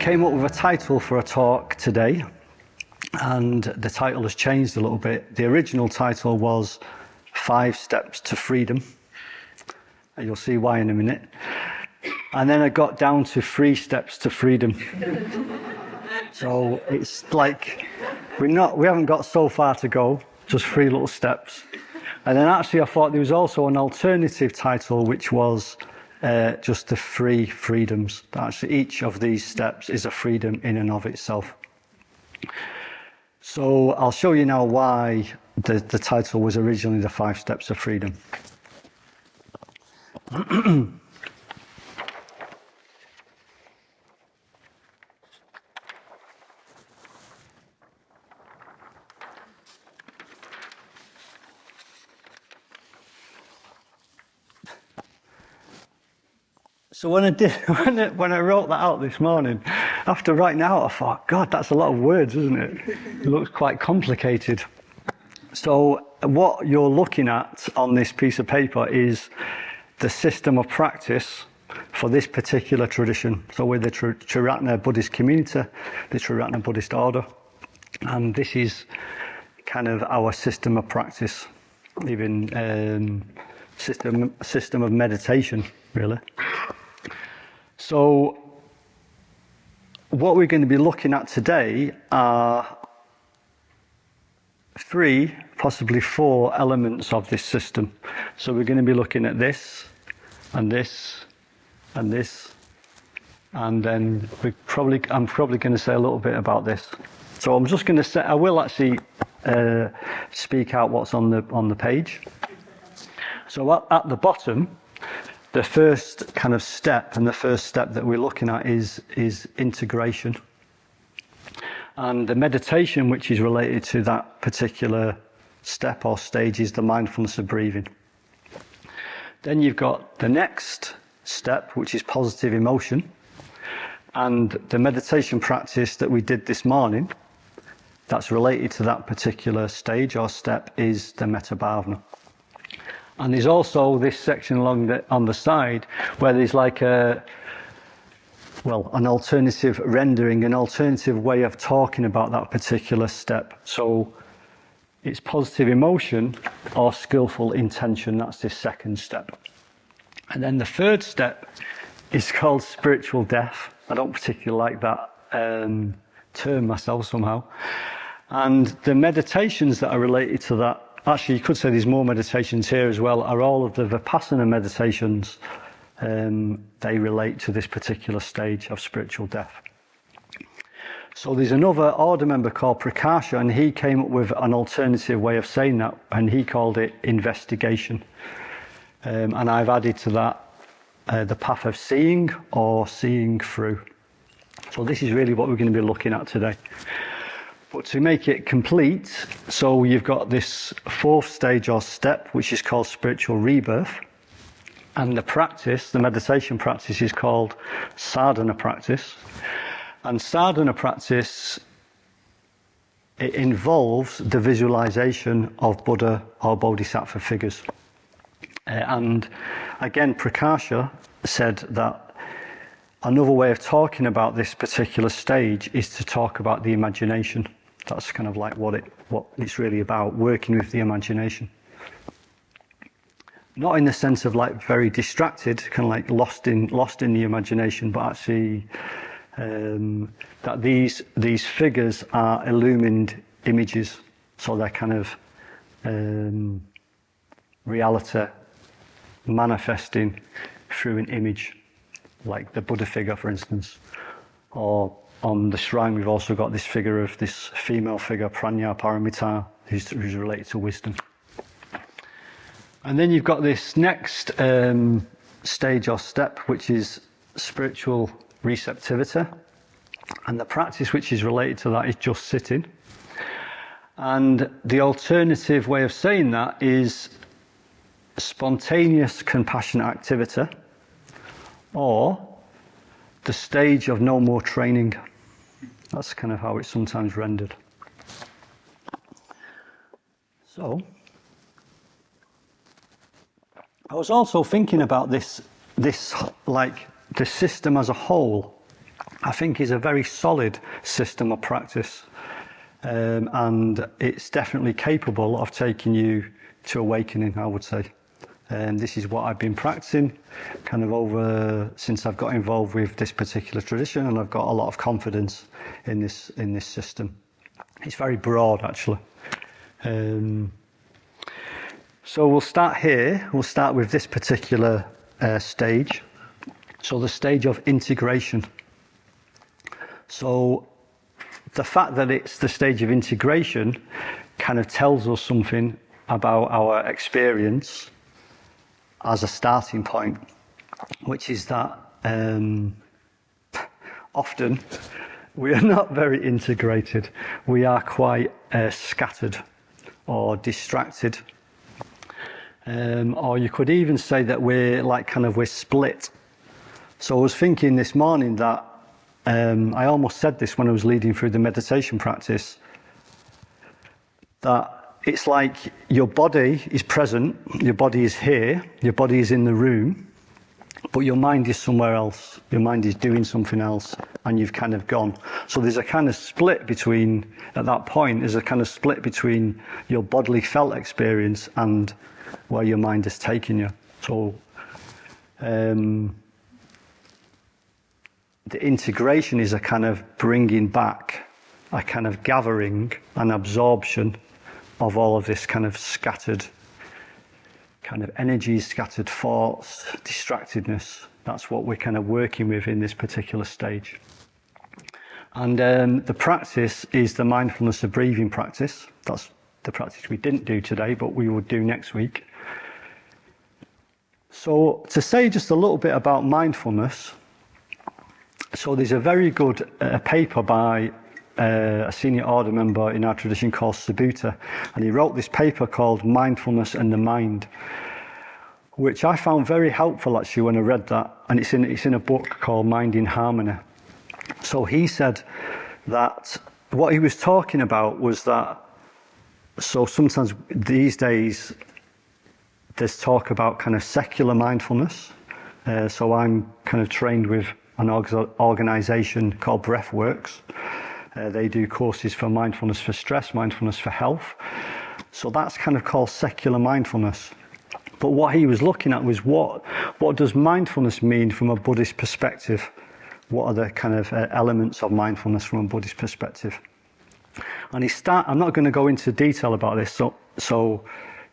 came up with a title for a talk today, and the title has changed a little bit. The original title was 5 Steps to Freedom, and you'll see why in a minute. And then I got down to 3 Steps to Freedom. So it's like we haven't got so far to go, just 3 little steps. And then actually I thought there was also an alternative title, which was just the 3 freedoms. Actually, each of these steps is a freedom in and of itself. So I'll show you now why the title was originally the 5 Steps of Freedom. So when I wrote that out this morning, after writing it out, I thought, God, that's a lot of words, isn't it? It looks quite complicated. So what you're looking at on this piece of paper is the system of practice for this particular tradition. So we're the Triratna Buddhist community, the Triratna Buddhist order, and this is kind of our system of practice, even system of meditation, really. So what we're going to be looking at today are 3, possibly 4 elements of this system. So we're going to be looking at this, and this, and this, and then I'm probably going to say a little bit about this. So I'm just going to say, I will actually speak out what's on the page. So at the bottom, the first kind of step, and the first step that we're looking at is integration. And the meditation which is related to that particular step or stage is the mindfulness of breathing. Then you've got the next step, which is positive emotion. And the meditation practice that we did this morning, that's related to that particular stage or step, is the metta bhavana. And there's also this section on the side where there's like an alternative rendering, an alternative way of talking about that particular step. So it's positive emotion or skillful intention. That's this second step. And then the third step is called spiritual death. I don't particularly like that term myself somehow. And the meditations that are related to that, actually, you could say there's more meditations here as well, are all of the Vipassana meditations. They relate to this particular stage of spiritual death. So there's another order member called Prakasha, and he came up with an alternative way of saying that, and he called it investigation. And I've added to that the path of seeing or seeing through. So this is really what we're going to be looking at today. But to make it complete, so you've got this 4th stage or step, which is called spiritual rebirth. And the practice, the meditation practice, is called sadhana practice. And sadhana practice, it involves the visualization of Buddha or Bodhisattva figures. And again, Prakasha said that another way of talking about this particular stage is to talk about the imagination. That's kind of like what it's really about, working with the imagination. Not in the sense of like very distracted, kind of like lost in the imagination, but actually that these figures are illumined images, so they're kind of reality manifesting through an image, like the Buddha figure, for instance, or on the shrine, we've also got this figure of this female figure, Prajna Paramita, who's related to wisdom. And then you've got this next stage or step, which is spiritual receptivity. And the practice which is related to that is just sitting. And the alternative way of saying that is spontaneous compassionate activity, or the stage of no more training. That's kind of how it's sometimes rendered. So, I was also thinking about this like the system as a whole, I think is a very solid system of practice. And it's definitely capable of taking you to awakening, I would say. And this is what I've been practicing kind of over since I've got involved with this particular tradition, and I've got a lot of confidence in this system. It's very broad, actually. So we'll start here. We'll start with this particular stage. So the stage of integration. So the fact that it's the stage of integration kind of tells us something about our experience as a starting point, which is that often we are not very integrated. We are quite scattered or distracted. Or you could even say that we're split. So I was thinking this morning that I almost said this when I was leading through the meditation practice, that it's like your body is present, your body is here, your body is in the room, but your mind is somewhere else. Your mind is doing something else, and you've kind of gone. So there's a kind of split between, at that point, there's a kind of split between your bodily felt experience and where your mind is taking you. So the integration is a kind of bringing back, a kind of gathering and absorption of all of this kind of scattered kind of energies, scattered thoughts, distractedness. That's what we're kind of working with in this particular stage. And the practice is the mindfulness of breathing practice. That's the practice we didn't do today, but we will do next week. So to say just a little bit about mindfulness, so there's a very good paper by a senior order member in our tradition called Subhuta, and he wrote this paper called Mindfulness and the Mind, which I found very helpful actually when I read that, and it's in a book called Mind in Harmony. So he said that what he was talking about was that, so sometimes these days there's talk about kind of secular mindfulness. So I'm kind of trained with an organisation called Breathworks. They do courses for mindfulness for stress, mindfulness for health. So that's kind of called secular mindfulness. But what he was looking at was what does mindfulness mean from a Buddhist perspective? What are the kind of elements of mindfulness from a Buddhist perspective? And I'm not going to go into detail about this, so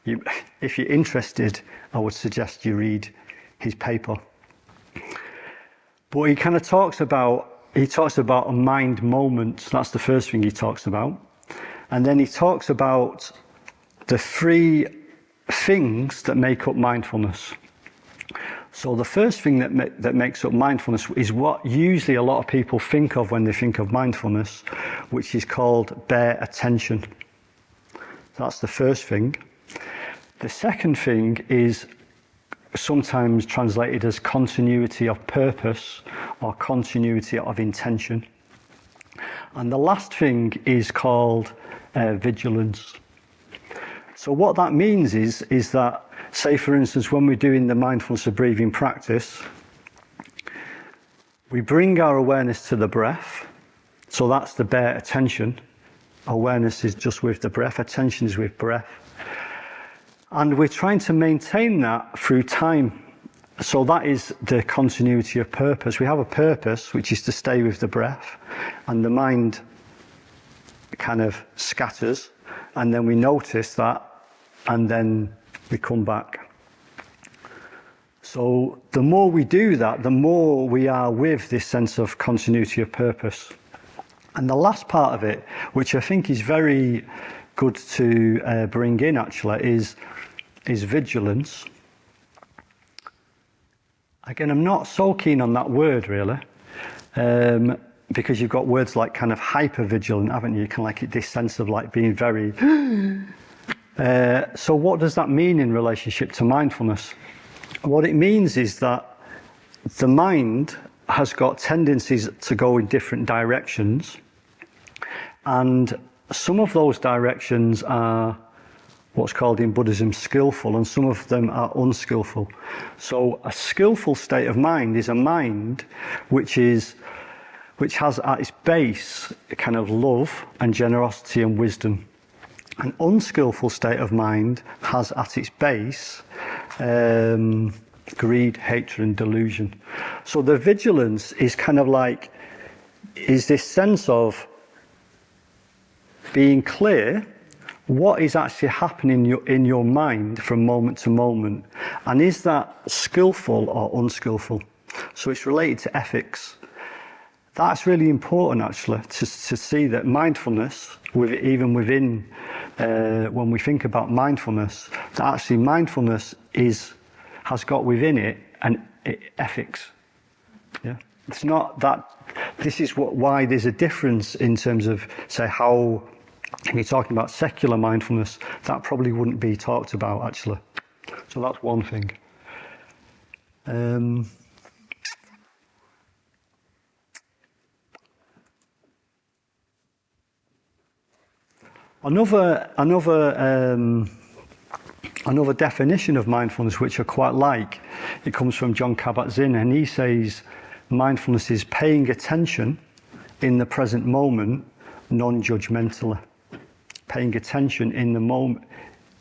if you're interested, I would suggest you read his paper. But he kind of talks about a mind moment. That's the first thing he talks about. And then he talks about the three things that make up mindfulness. So the first thing that makes up mindfulness is what usually a lot of people think of when they think of mindfulness, which is called bare attention. That's the first thing. The second thing is sometimes translated as continuity of purpose or continuity of intention. And the last thing is called vigilance. So what that means is that, say for instance, when we're doing the mindfulness of breathing practice, we bring our awareness to the breath. So that's the bare attention. Awareness is just with the breath, attention is with breath. And we're trying to maintain that through time. So that is the continuity of purpose. We have a purpose, which is to stay with the breath, and the mind kind of scatters, and then we notice that, and then we come back. So the more we do that, the more we are with this sense of continuity of purpose. And the last part of it, which I think is very good to bring in actually, is vigilance. Again, I'm not so keen on that word really, because you've got words like kind of hyper-vigilant, haven't you? Kind of like this sense of like being very... So what does that mean in relationship to mindfulness? What it means is that the mind has got tendencies to go in different directions, and some of those directions are what's called in Buddhism skillful, and some of them are unskillful. So a skillful state of mind is a mind which which has at its base a kind of love and generosity and wisdom. An unskillful state of mind has at its base greed, hatred, and delusion. So the vigilance is kind of like, is this sense of being clear what is actually happening in your mind from moment to moment, and is that skillful or unskillful? So it's related to ethics. That's really important, actually, to see that mindfulness, even within, when we think about mindfulness, that actually mindfulness has got within it ethics. Yeah, it's not that. This is why there's a difference in terms of, say, how, if you're talking about secular mindfulness, that probably wouldn't be talked about, actually. So that's one thing. Another definition of mindfulness, which I quite like, it comes from John Kabat-Zinn, and he says mindfulness is paying attention in the present moment, non-judgmentally. Paying attention in the moment,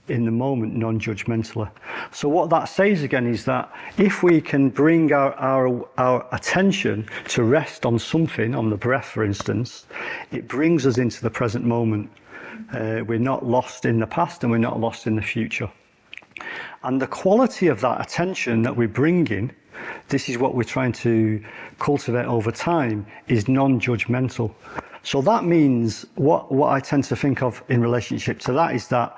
non-judgmentally. So what that says again is that if we can bring our attention to rest on something, on the breath, for instance, it brings us into the present moment. We're not lost in the past and we're not lost in the future. And the quality of that attention that we're bringing, this is what we're trying to cultivate over time, is non-judgmental. So that means what I tend to think of in relationship to that is that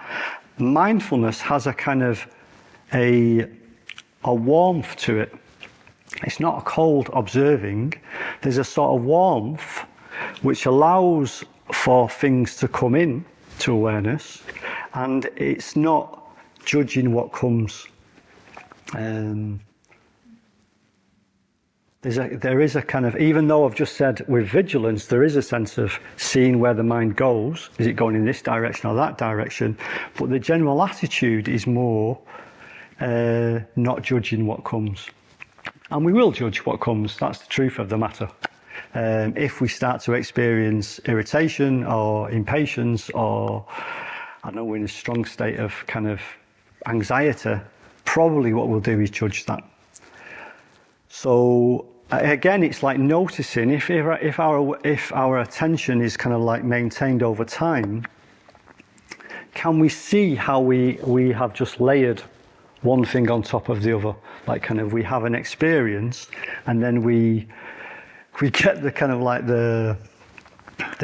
mindfulness has a kind of a warmth to it. It's not a cold observing. There's a sort of warmth which allows for things to come in to awareness, and it's not judging what comes. There is a kind of, even though I've just said with vigilance, there is a sense of seeing where the mind goes. Is it going in this direction or that direction? But the general attitude is more not judging what comes. And we will judge what comes. That's the truth of the matter. If we start to experience irritation or impatience, or I know we're in a strong state of kind of anxiety, probably what we'll do is judge that. So again, it's like noticing if our attention is kind of like maintained over time, can we see how we have just layered one thing on top of the other? Like kind of we have an experience, and then we get the kind of like the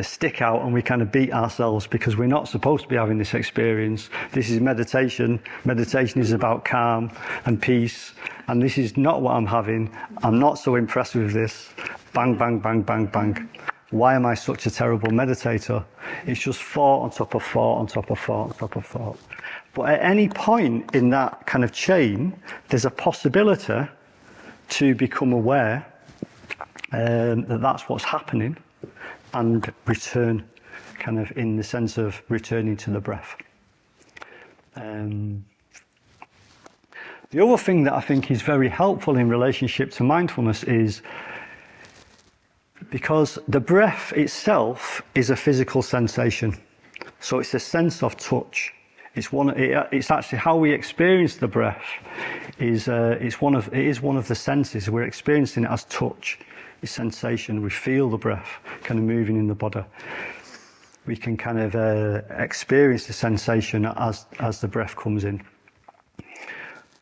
stick out, and we kind of beat ourselves because we're not supposed to be having this experience. This is meditation. Meditation is about calm and peace, and this is not what I'm having. I'm not so impressed with this. Bang, bang, bang, bang, bang. Why am I such a terrible meditator? It's just thought on top of thought on top of thought on top of thought. But at any point in that kind of chain, there's a possibility to become aware that that's what's happening, and return, kind of in the sense of returning to the breath. The other thing that I think is very helpful in relationship to mindfulness is because the breath itself is a physical sensation. So it's a sense of touch. It's actually how we experience the breath it is one of the senses. We're experiencing it as touch. It's sensation. We feel the breath kind of moving in the body. We can kind of experience the sensation as the breath comes in.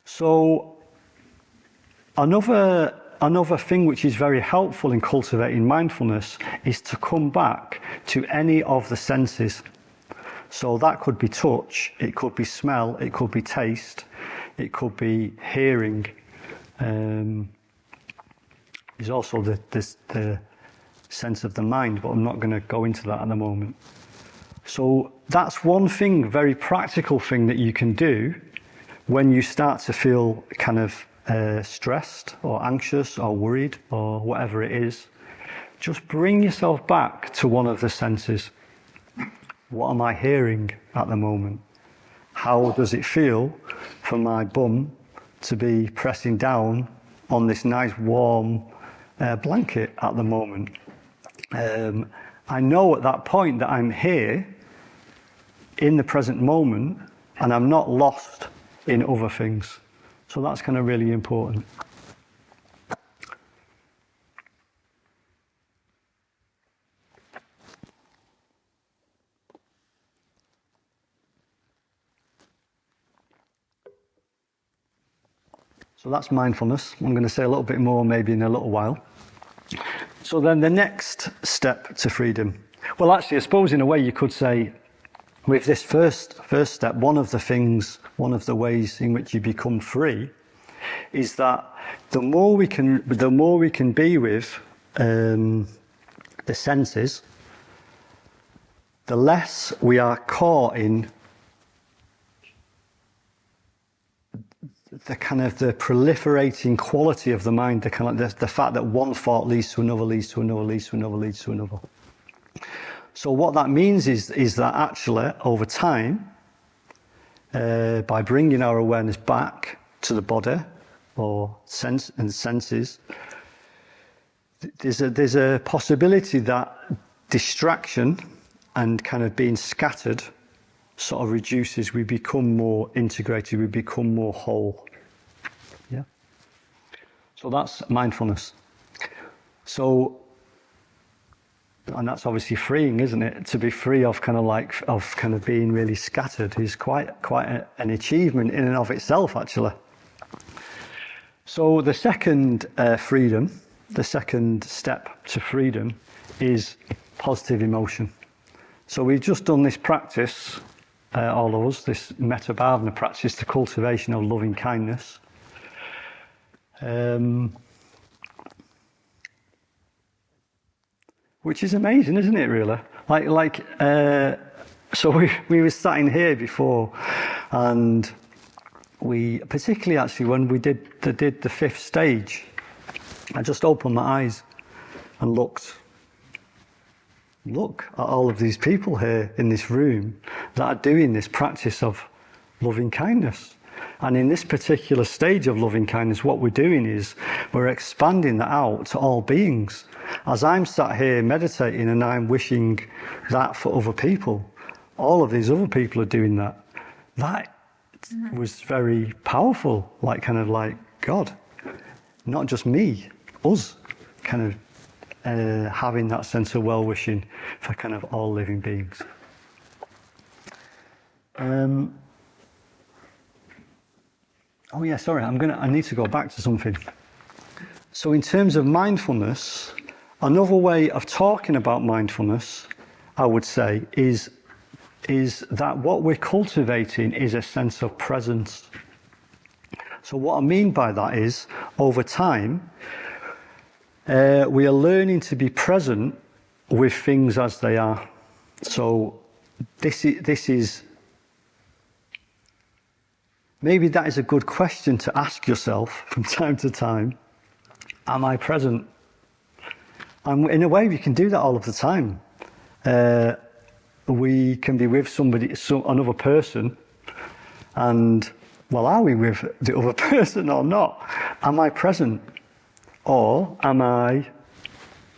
So another thing which is very helpful in cultivating mindfulness is to come back to any of the senses. So that could be touch, it could be smell, it could be taste, it could be hearing. There's also the sense of the mind, but I'm not going to go into that at the moment. So that's one thing, very practical thing that you can do when you start to feel kind of stressed or anxious or worried or whatever it is. Just bring yourself back to one of the senses. What am I hearing at the moment? How does it feel for my bum to be pressing down on this nice warm blanket at the moment? I know at that point that I'm here in the present moment and I'm not lost in other things. So that's kind of really important. So that's mindfulness. I'm going to say a little bit more maybe in a little while. So then the next step to freedom. Well, actually, I suppose in a way you could say with this first step, one of the ways in which you become free is that the more we can be with the senses, the less we are caught in the kind of the proliferating quality of the mind, the kind of the fact that one thought leads to another, leads to another, leads to another, leads to another. So what that means is that actually over time, by bringing our awareness back to the body or senses, there's a possibility that distraction and kind of being scattered sort of reduces. We become more integrated, we become more whole. Yeah. So that's mindfulness. So, and that's obviously freeing, isn't it? To be free of kind of being really scattered is quite an achievement in and of itself, actually. So the second freedom, the second step to freedom is positive emotion. So we've just done this practice, all of us, this metta bhavana practice, the cultivation of loving kindness. Which is amazing, isn't it, really? So we were sat in here before, and we, particularly actually when we did the fifth stage, I just opened my eyes and look at all of these people here in this room that are doing this practice of loving kindness. And in this particular stage of loving kindness, what we're doing is we're expanding that out to all beings. As I'm sat here meditating and I'm wishing that for other people, all of these other people are doing that. That was very powerful, like God, not just me, us, kind of having that sense of well-wishing for kind of all living beings. Oh yeah, sorry, I need to go back to something. So in terms of mindfulness, another way of talking about mindfulness, I would say, is that what we're cultivating is a sense of presence. So what I mean by that is, over time, we are learning to be present with things as they are. So this is maybe that is a good question to ask yourself from time to time. Am I present? And in a way, we can do that all of the time. We can be with another person, and well, are we with the other person or not? Am I present? Or am I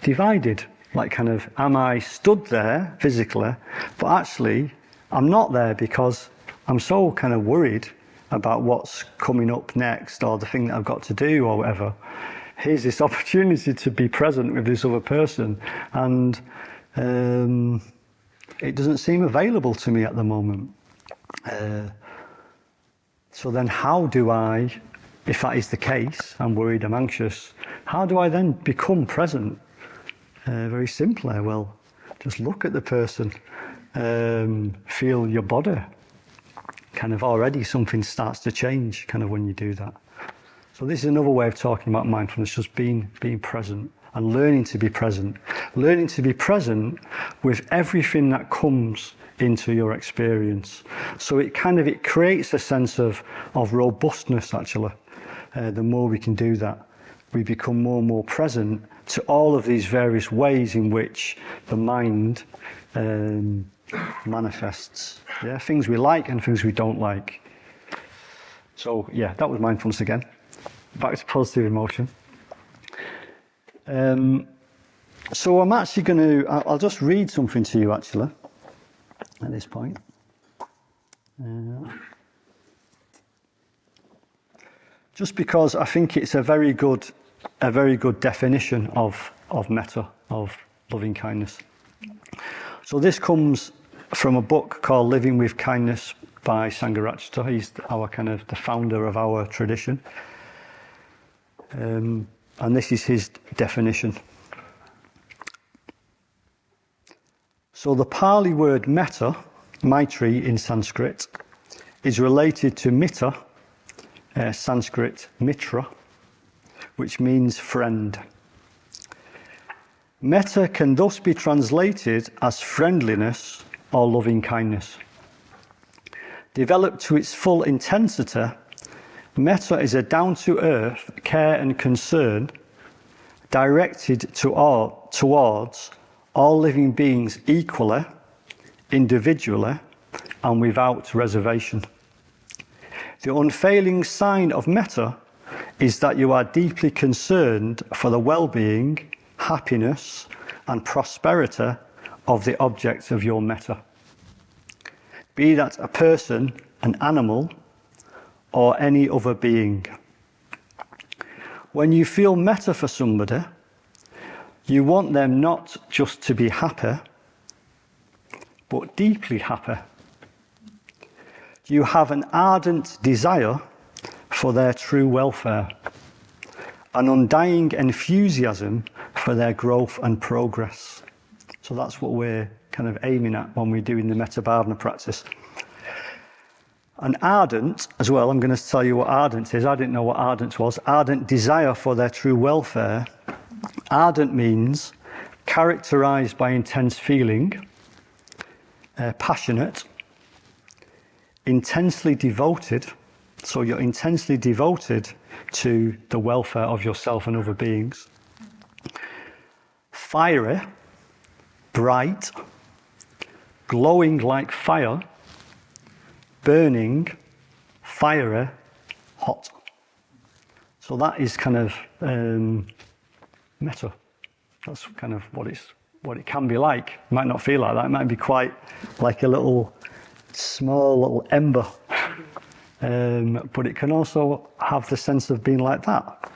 divided? Am I stood there physically, but actually I'm not there because I'm so kind of worried about what's coming up next or the thing that I've got to do or whatever. Here's this opportunity to be present with this other person, and it doesn't seem available to me at the moment. So then how do I, if that is the case, I'm worried, I'm anxious, how do I then become present? Very simply, well, just look at the person, feel your body. Kind of already something starts to change kind of when you do that. So this is another way of talking about mindfulness, just being present and learning to be present. Learning to be present with everything that comes into your experience. So it creates a sense of robustness, actually. The more we can do that, we become more and more present to all of these various ways in which the mind manifests. Yeah, things we like and things we don't like. So yeah, that was mindfulness again. Back to positive emotion. So I'm actually going to, I'll just read something to you actually at this point. Just because I think it's a very good definition of metta, of loving kindness. So this comes from a book called Living with Kindness by Sangharakshita. He's our kind of the founder of our tradition. And this is his definition. So the Pali word metta, Maitri in Sanskrit, is related to mitta, Sanskrit mitra, which means friend. Metta can thus be translated as friendliness or loving kindness. Developed to its full intensity, metta is a down-to-earth care and concern directed towards all living beings equally, individually, and without reservation. The unfailing sign of metta is that you are deeply concerned for the well-being, happiness, and prosperity of the object of your metta. Be that a person, an animal, or any other being. When you feel metta for somebody, you want them not just to be happy, but deeply happy. You have an ardent desire for their true welfare, an undying enthusiasm for their growth and progress. So that's what we're kind of aiming at when we're doing the metta bhavana practice. And ardent, as well, I'm going to tell you what ardent is. I didn't know what ardent was. Ardent desire for their true welfare. Ardent means characterized by intense feeling, passionate, intensely devoted. So you're intensely devoted to the welfare of yourself and other beings. Fiery, bright, glowing like fire, burning, fiery, hot. So that is kind of metta. That's kind of what it can be like. It might not feel like that. It might be quite like a little small little ember. But it can also have the sense of being like that.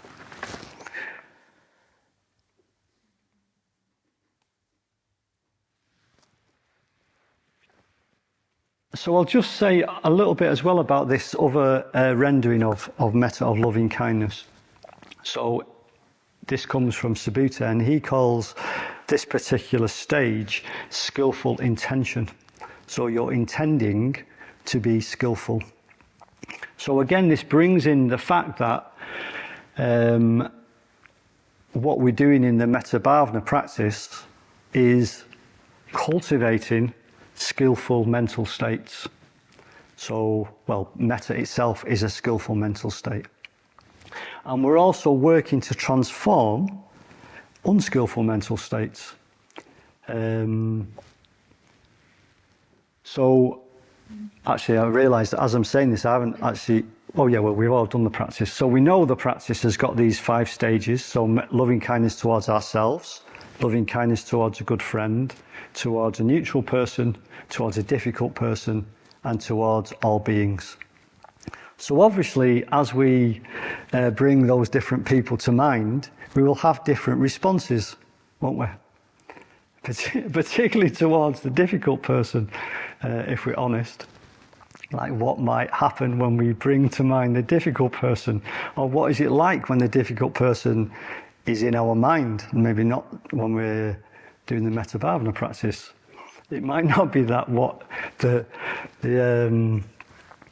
So I'll just say a little bit as well about this other rendering of metta, of loving kindness. So this comes from Subhuta, and he calls this particular stage skillful intention. So you're intending to be skillful. So again, this brings in the fact that what we're doing in the metta bhavana practice is cultivating skillful mental states. So, well, metta itself is a skillful mental state. And we're also working to transform unskillful mental states. So, actually, I realised that as I'm saying this, I haven't actually... Oh yeah, well, we've all done the practice. So we know the practice has got these 5 stages. So loving kindness towards ourselves, loving kindness towards a good friend, towards a neutral person, towards a difficult person, and towards all beings. So obviously, as we bring those different people to mind, we will have different responses, won't we? Particularly towards the difficult person, if we're honest. Like what might happen when we bring to mind the difficult person, or what is it like when the difficult person is in our mind, maybe not when we're doing the metta bhavana practice. It might not be that what the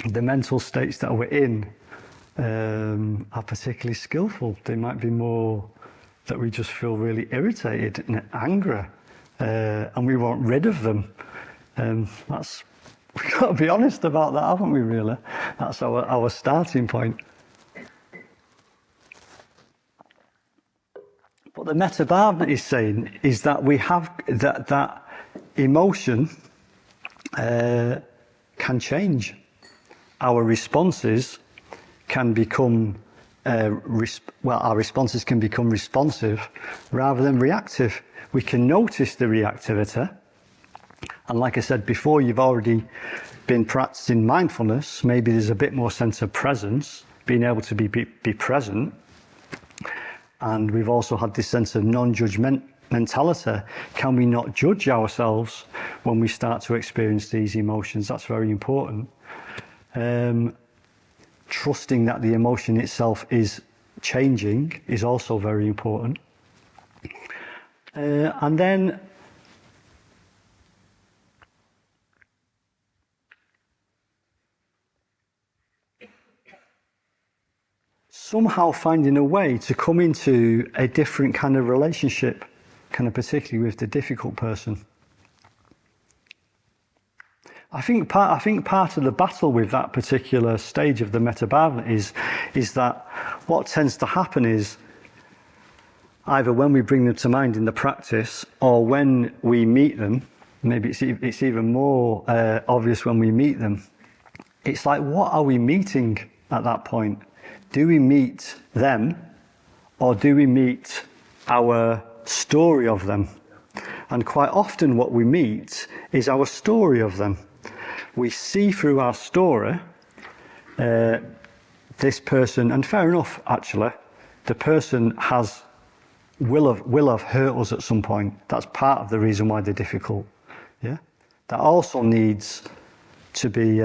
mental states that we're in are particularly skillful. They might be more that we just feel really irritated and angry, and we want rid of them. We've got to be honest about that, haven't we, really? That's our starting point. What the metta bhavana is saying is that we have that emotion can change. Our responses can become our responses can become responsive rather than reactive. We can notice the reactivity. And like I said before, you've already been practicing mindfulness. Maybe there's a bit more sense of presence, being able to be present. And we've also had this sense of non-judgment mentality. Can we not judge ourselves when we start to experience these emotions? That's very important. Trusting that the emotion itself is changing is also very important. And then somehow finding a way to come into a different kind of relationship, kind of particularly with the difficult person. I think part of the battle with that particular stage of the metabhavana is that what tends to happen is either when we bring them to mind in the practice or when we meet them, maybe it's even more obvious when we meet them. It's like, what are we meeting at that point? Do we meet them or do we meet our story of them? And quite often what we meet is our story of them. We see through our story this person, and fair enough actually, the person will have hurt us at some point. That's part of the reason why they're difficult. Yeah, that also needs to be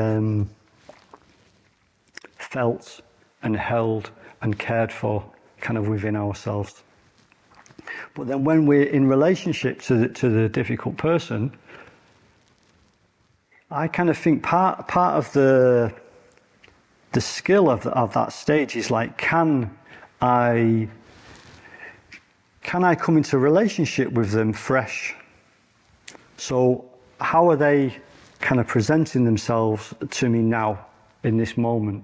felt and held and cared for, kind of within ourselves. But then when we're in relationship to the difficult person, I kind of think part of the skill of that stage is like, can I come into relationship with them fresh? So how are they kind of presenting themselves to me now in this moment?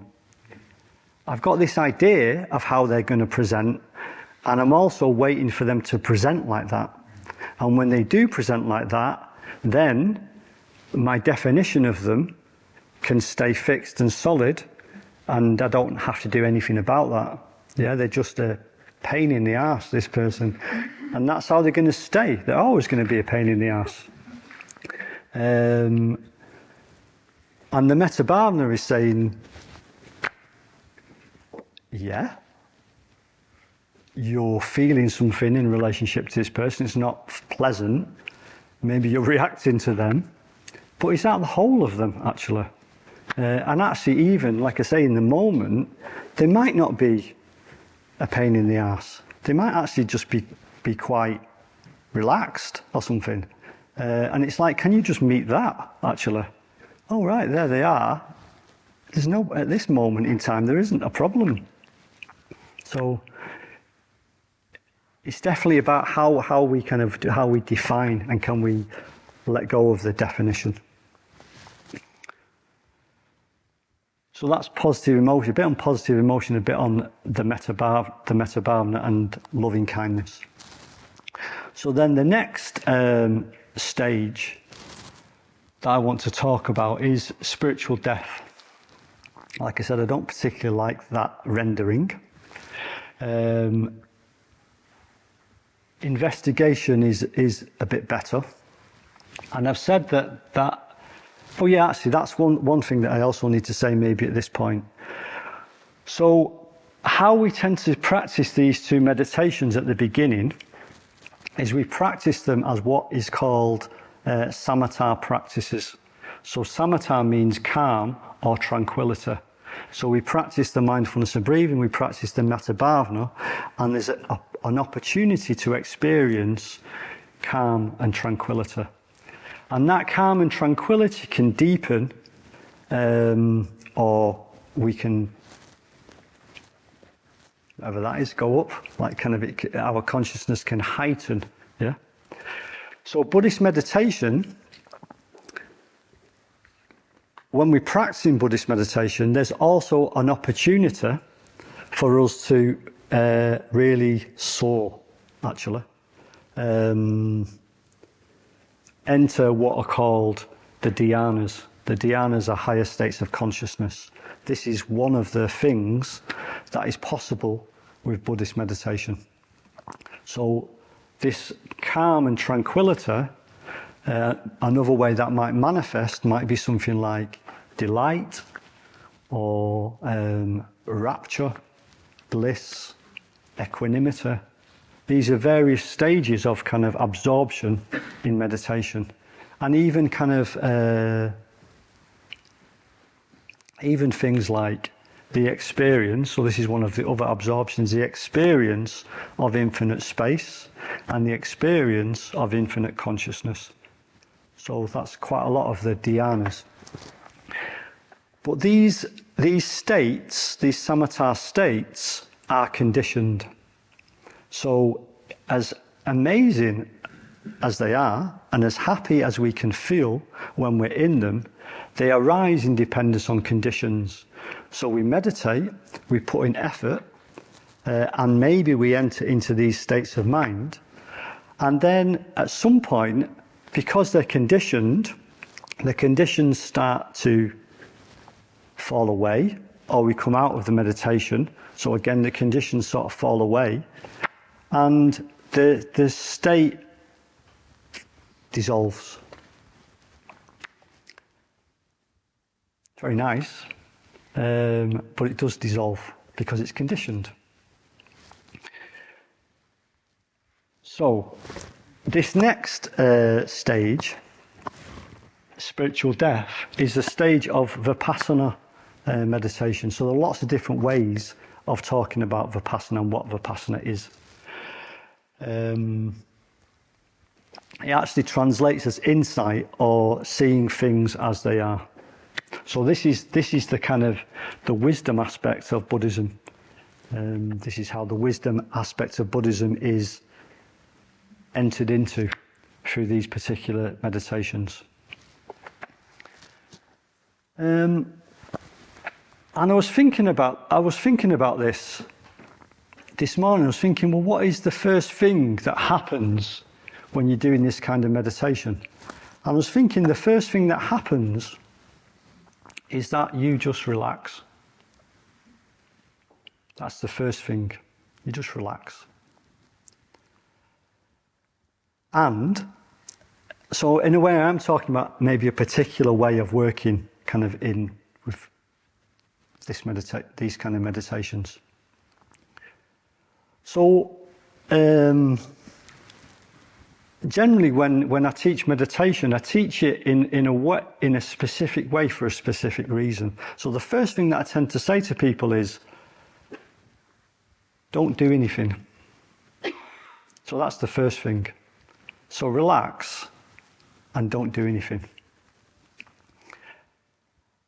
I've got this idea of how they're going to present, and I'm also waiting for them to present like that. And when they do present like that, then my definition of them can stay fixed and solid, and I don't have to do anything about that. Yeah, they're just a pain in the arse, this person. And that's how they're going to stay. They're always going to be a pain in the arse. And the metabhavana is saying, yeah, you're feeling something in relationship to this person. It's not pleasant. Maybe you're reacting to them. But is that the whole of them, actually? And actually, even, like I say, in the moment, they might not be a pain in the arse. They might actually just be quite relaxed or something. And it's like, can you just meet that, actually? Oh, right, there they are. At this moment in time, there isn't a problem. So it's definitely about how we define, and can we let go of the definition. So that's positive emotion, a bit on positive emotion, a bit on the metabhavana and loving kindness. So then the next stage that I want to talk about is spiritual death. Like I said, I don't particularly like that rendering. Investigation is a bit better. And I've said that oh yeah, actually that's one thing that I also need to say maybe at this point. So how we tend to practice these two meditations at the beginning is we practice them as what is called samatha practices. So samatha means calm or tranquility. So we practice the mindfulness of breathing, we practice the metabhavana, and there's an opportunity to experience calm and tranquility. And that calm and tranquility can deepen, or we can, whatever that is, go up, like kind of our consciousness can heighten, yeah? So Buddhist meditation, when we practice in Buddhist meditation, there's also an opportunity for us to really soar, actually. Enter what are called the dhyanas. The dhyanas are higher states of consciousness. This is one of the things that is possible with Buddhist meditation. So this calm and tranquility, another way that might manifest might be something like delight or rapture, bliss, equanimity. These are various stages of kind of absorption in meditation. And even kind of, even things like the experience, so this is one of the other absorptions, the experience of infinite space and the experience of infinite consciousness. So that's quite a lot of the dhyanas. But these states, these samatha states, are conditioned. So as amazing as they are, and as happy as we can feel when we're in them, they arise in dependence on conditions. So we meditate, we put in effort, and maybe we enter into these states of mind. And then at some point, because they're conditioned, the conditions start to fall away, or we come out of the meditation. So again, the conditions sort of fall away, and the state dissolves. It's very nice, but it does dissolve because it's conditioned. So this next stage, spiritual death, is the stage of vipassana meditation. So there are lots of different ways of talking about vipassana and what vipassana is. It actually translates as insight or seeing things as they are. So this is the kind of the wisdom aspect of Buddhism. This is how the wisdom aspect of Buddhism is entered into through these particular meditations. And I was thinking about this morning. I was thinking, well, what is the first thing that happens when you're doing this kind of meditation? I was thinking the first thing that happens is that you just relax. That's the first thing. You just relax. And so in a way I'm talking about maybe a particular way of working kind of in with these kind of meditations. So generally when I teach meditation, I teach it in a specific way for a specific reason. So the first thing that I tend to say to people is, don't do anything. So that's the first thing. So relax and don't do anything.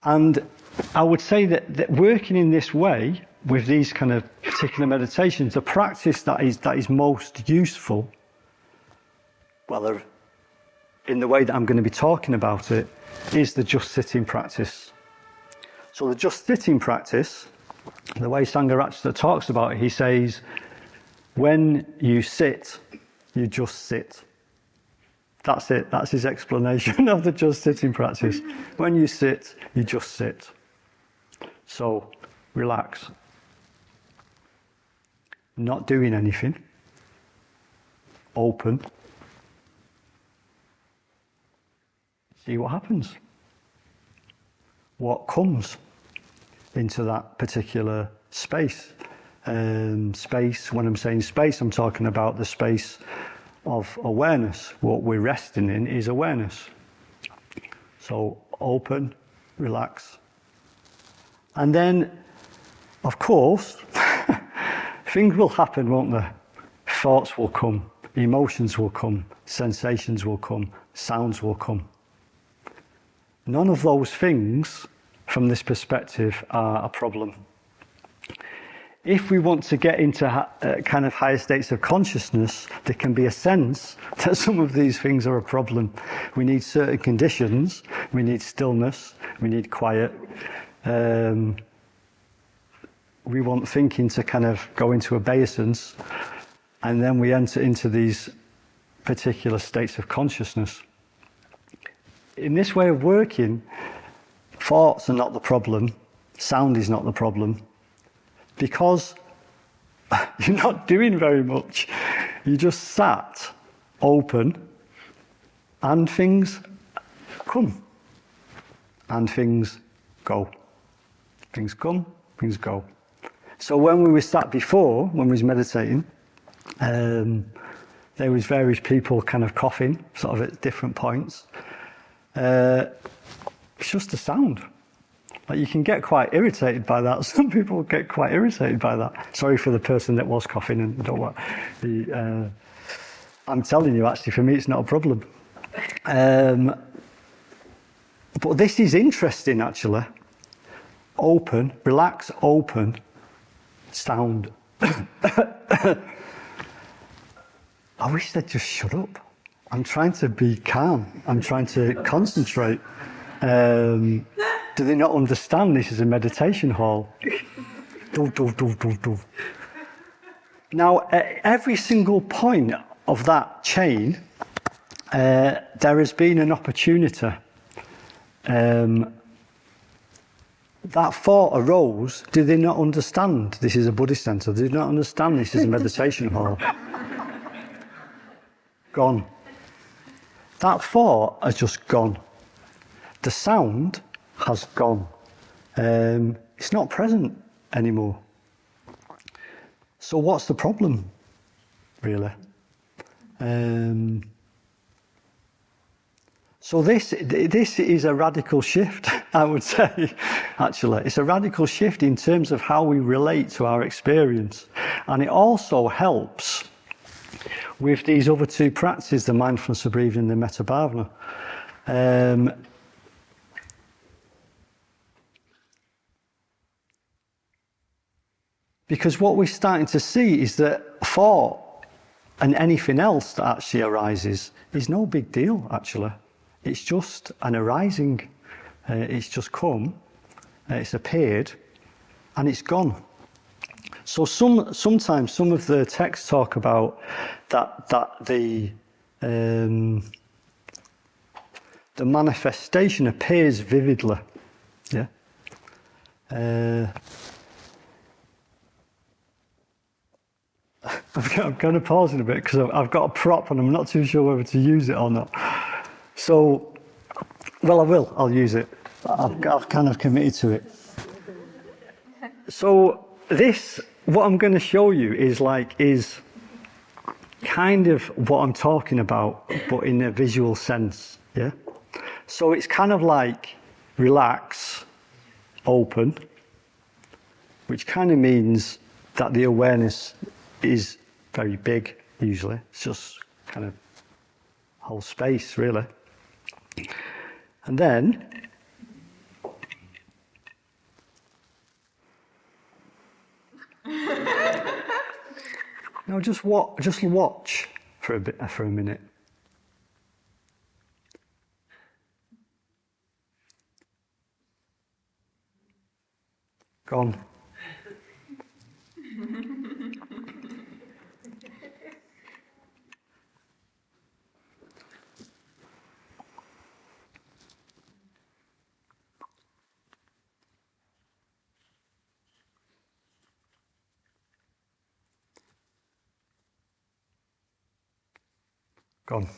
And I would say that working in this way with these kind of particular meditations, the practice that is most useful, well, in the way that I'm going to be talking about it, is the just sitting practice. So the just sitting practice, the way Sangharakshita talks about it, he says, when you sit, you just sit. That's it. That's his explanation of the just sitting practice. When you sit, you just sit. So relax. Not doing anything. Open. See what happens. What comes into that particular space. Space, when I'm saying space, I'm talking about the space of awareness. What we're resting in is awareness. So open, relax. And then, of course, things will happen, won't they? Thoughts will come, emotions will come, sensations will come, sounds will come. None of those things, from this perspective, are a problem. If we want to get into kind of higher states of consciousness, there can be a sense that some of these things are a problem. We need certain conditions, we need stillness, we need quiet. We want thinking to kind of go into obeisance, and then we enter into these particular states of consciousness. In this way of working, thoughts are not the problem, sound is not the problem, because you're not doing very much. You just sat open, and things come, and things go. Things come, things go. So when we were sat before, when we was meditating, there was various people kind of coughing, sort of at different points. It's just a sound. Like, you can get quite irritated by that. Some people get quite irritated by that. Sorry for the person that was coughing and don't want. I'm telling you, actually, for me, it's not a problem. But this is interesting, actually. Open, relax, open, sound. I wish they'd just shut up. I'm trying to be calm. I'm trying to concentrate. Do they not understand this is a meditation hall? Now, at every single point of that chain, there has been an opportunity. That thought arose. Do they not understand this is a Buddhist centre? Do they not understand this is a meditation hall? Gone. That thought has just gone. The sound has gone. It's not present anymore. So what's the problem, really? So this is a radical shift, I would say, actually. It's a radical shift in terms of how we relate to our experience. And it also helps with these other two practices, the mindfulness of breathing and the metta bhavana. Because what we're starting to see is that thought and anything else that actually arises is no big deal, actually. It's just an arising. It's just come, it's appeared, and it's gone. So sometimes some of the texts talk about that the manifestation appears vividly. Yeah. I'm going to pause in a bit because I've got a prop and I'm not too sure whether to use it or not. So, well, I will. I'll use it. I've kind of committed to it. So this, what I'm going to show you is kind of what I'm talking about, but in a visual sense. Yeah. So it's kind of like relax, open, which kind of means that the awareness is very big. Usually, it's just kind of whole space, really. And then now just watch for a minute. Gone. Gone.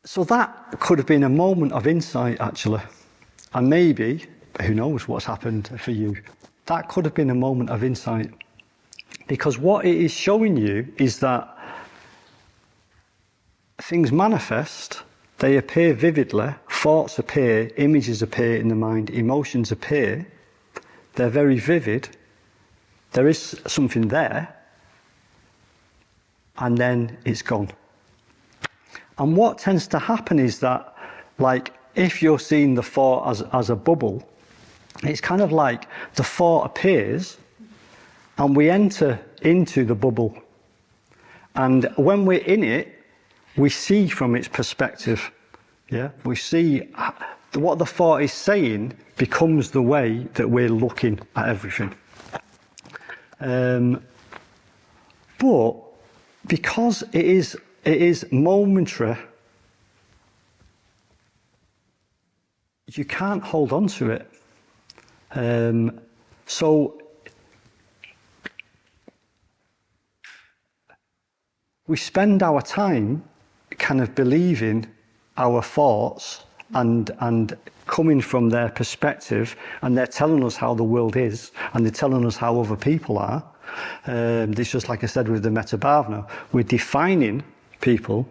So that could have been a moment of insight, actually. And maybe, who knows what's happened for you, that could have been a moment of insight. Because what it is showing you is that things manifest, they appear vividly, thoughts appear, images appear in the mind, emotions appear, they're very vivid. There is something there, and then it's gone. And what tends to happen is that, like, if you're seeing the thought as a bubble, it's kind of like the thought appears, and we enter into the bubble. And when we're in it, we see from its perspective. Yeah, we see what the thought is saying becomes the way that we're looking at everything. But because it is momentary. You can't hold on to it. So we spend our time kind of believing our thoughts and coming from their perspective, and they're telling us how the world is, and they're telling us how other people are. It's just like I said with the metabhavna, we're defining people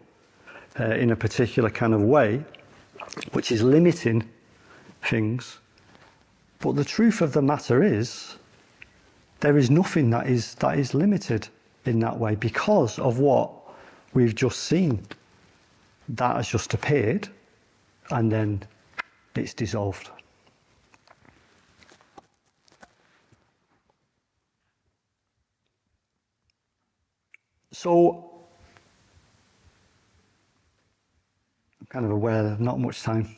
in a particular kind of way, which is limiting things. But the truth of the matter is, there is nothing that is limited in that way because of what we've just seen. That has just appeared, and then it's dissolved. So, I'm kind of aware there's not much time.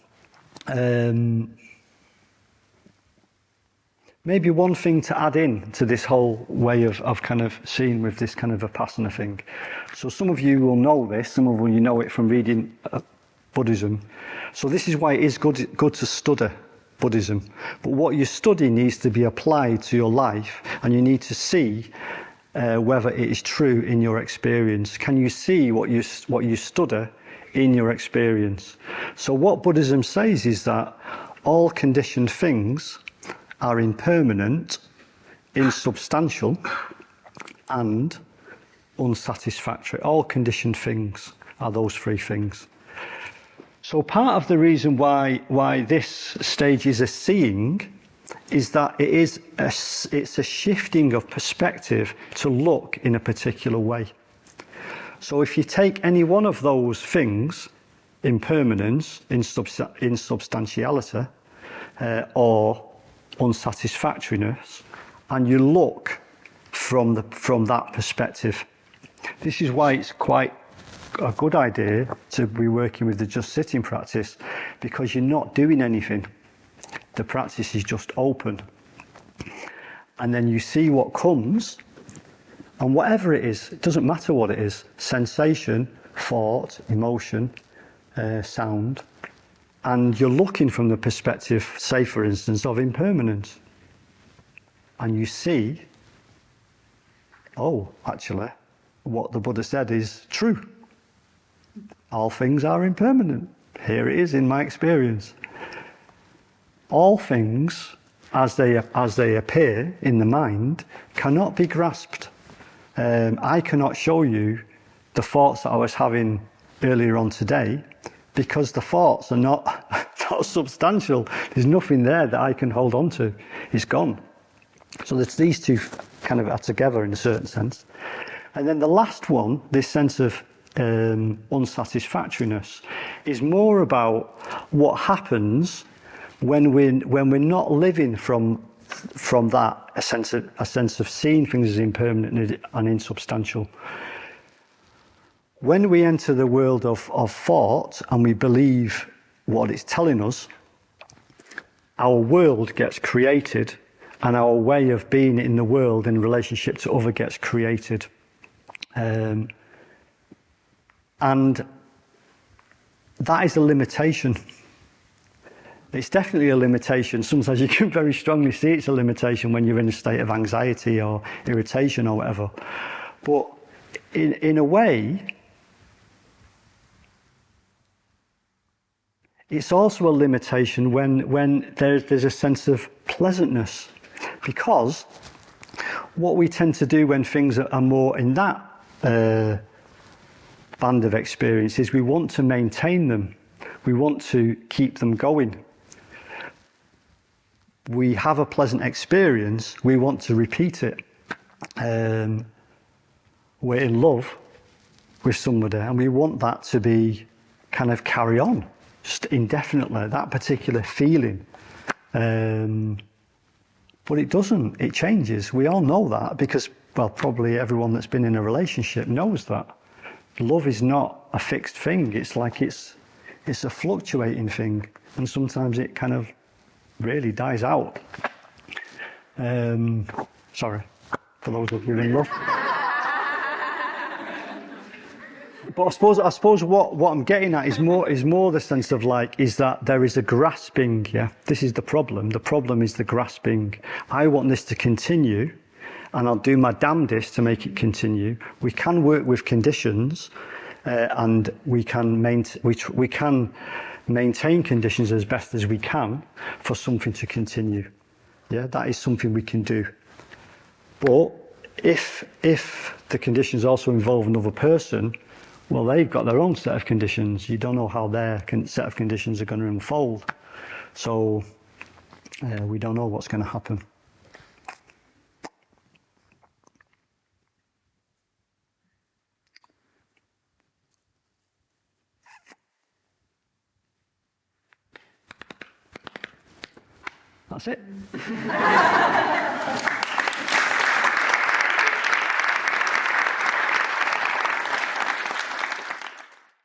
Maybe one thing to add in to this whole way of kind of seeing with this kind of Vipassana thing. So some of you will know this, some of you know it from reading Buddhism. So this is why it is good to study Buddhism. But what you study needs to be applied to your life, and you need to see whether it is true in your experience. Can you see what you study in your experience? So what Buddhism says is that all conditioned things are impermanent, insubstantial, and unsatisfactory. All conditioned things are those three things. So part of the reason why this stage is a seeing is that it's a shifting of perspective to look in a particular way. So if you take any one of those things, impermanence, insubstantiality, or unsatisfactoriness, and you look from that perspective. This is why it's quite a good idea to be working with the just sitting practice, because you're not doing anything. The practice is just open. And then you see what comes, and whatever it is, it doesn't matter what it is, sensation, thought, emotion, sound, and you're looking from the perspective, say for instance, of impermanence. And you see, oh, actually, what the Buddha said is true. All things are impermanent. Here it is in my experience. All things, as they appear in the mind, cannot be grasped. I cannot show you the thoughts that I was having earlier on today, because the thoughts are not substantial. There's nothing there that I can hold on to. It's gone. So these two kind of are together in a certain sense. And then the last one, this sense of unsatisfactoriness, is more about what happens when we're not living from that a sense of seeing things as impermanent and insubstantial. When we enter the world of thought and we believe what it's telling us, our world gets created, and our way of being in the world in relationship to other gets created. And that is a limitation. It's definitely a limitation. Sometimes you can very strongly see it's a limitation when you're in a state of anxiety or irritation or whatever. But in a way, it's also a limitation when there's a sense of pleasantness, because what we tend to do when things are more in that band of experience is we want to maintain them. We want to keep them going. We have a pleasant experience, we want to repeat it. We're in love with somebody and we want that to be kind of carry on, just indefinitely, that particular feeling. But it doesn't, it changes. We all know that because, well, probably everyone that's been in a relationship knows that. Love is not a fixed thing. It's like it's a fluctuating thing, and sometimes it kind of really dies out. Sorry, for those of you in love. But I suppose what I'm getting at is more the sense of like, is that there is a grasping, yeah? This is the problem. The problem is the grasping. I want this to continue, and I'll do my damnedest to make it continue. We can work with conditions, and we can maintain conditions as best as we can for something to continue. Yeah, that is something we can do. But if the conditions also involve another person, well, they've got their own set of conditions. You don't know how their set of conditions are going to unfold. So we don't know what's going to happen. That's it.